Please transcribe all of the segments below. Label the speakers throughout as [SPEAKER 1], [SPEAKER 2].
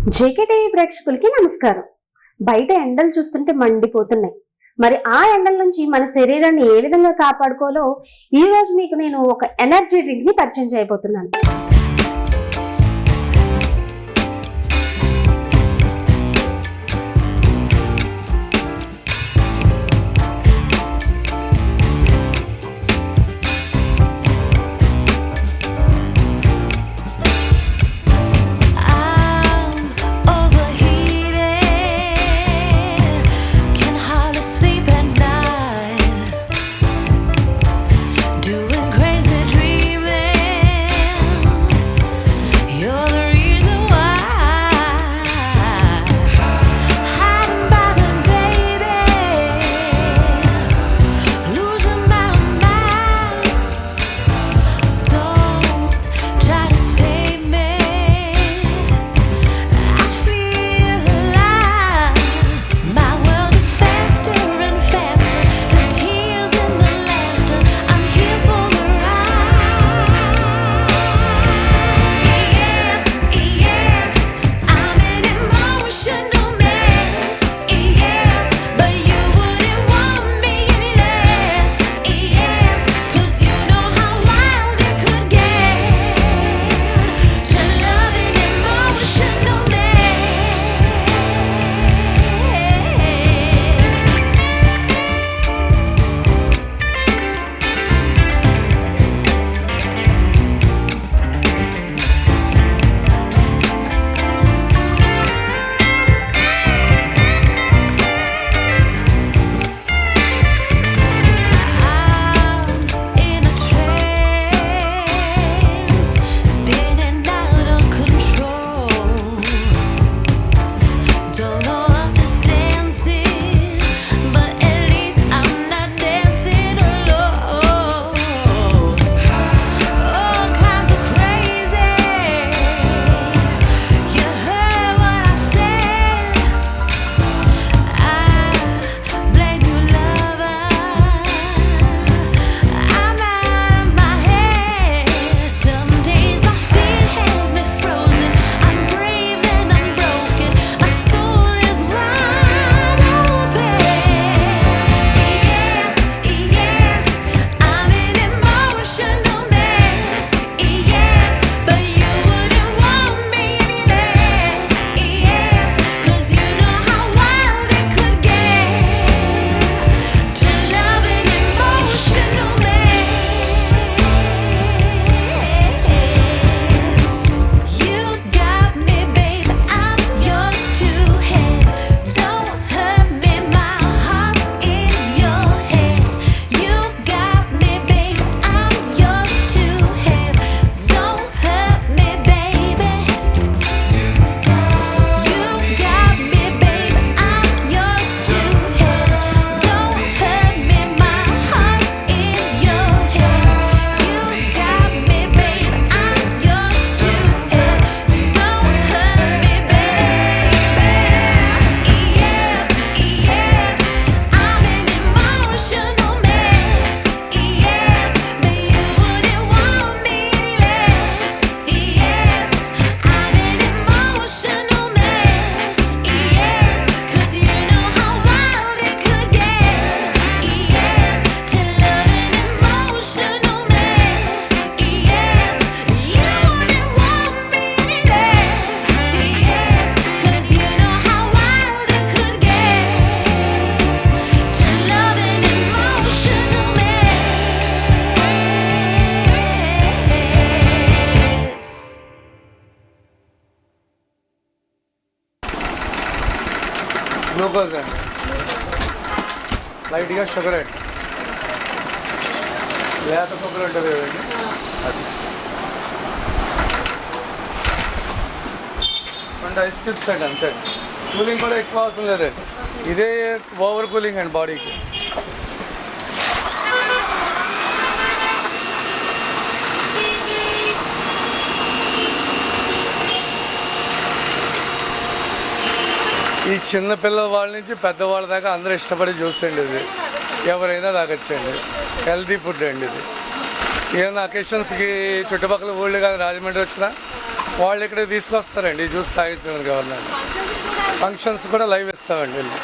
[SPEAKER 1] JKTV ప్రేక్షకులకి నమస్కారం. బయట ఎండలు చూస్తుంటే మండిపోతున్నాయి. మరి ఆ ఎండల నుంచి మన శరీరాన్ని ఏ విధంగా కాపాడుకోవాలో ఈ రోజు మీకు నేను ఒక ఎనర్జీ డ్రింక్ ని పరిచయం చేయబోతున్నాను.
[SPEAKER 2] గ్లూకోజ్ అండి, లైట్గా షుగర్ అండి, లేత కొబ్బరి ఉంటుంది కదండి అది, అండ్ ఐస్ క్యూబ్స్ అండి. అంతే, కూలింగ్ కూడా ఎక్కువ అవసరం లేదండి, ఇదే ఓవర్ కూలింగ్ అండి బాడీకి. ఈ చిన్న పిల్లల వాళ్ళ నుంచి పెద్దవాళ్ళ దాకా అందరూ ఇష్టపడి జ్యూస్ అండి ఇది. ఎవరైనా తాగొచ్చండి, హెల్తీ ఫుడ్ అండి ఇది. ఏదైనా అకేషన్స్కి చుట్టుపక్కల ఊళ్ళు కానీ రాజమండ్రి వచ్చినా వాళ్ళు ఇక్కడ తీసుకొస్తారండి జ్యూస్ తాగించడానికి ఎవరినైనా. ఫంక్షన్స్ కూడా లైవ్ ఇస్తామండి వెళ్ళి.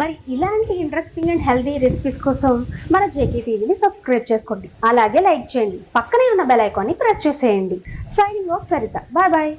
[SPEAKER 1] మరి ఇలాంటి ఇంట్రెస్టింగ్ అండ్ హెల్తీ రెసిపీస్ కోసం మన జేకే టీవీని సబ్స్క్రైబ్ చేసుకోండి, అలాగే లైక్ చేయండి, పక్కనే ఉన్న బెల్ ఐకాన్ని ప్రెస్ చేసేయండి. Signing off Saritha, bye bye.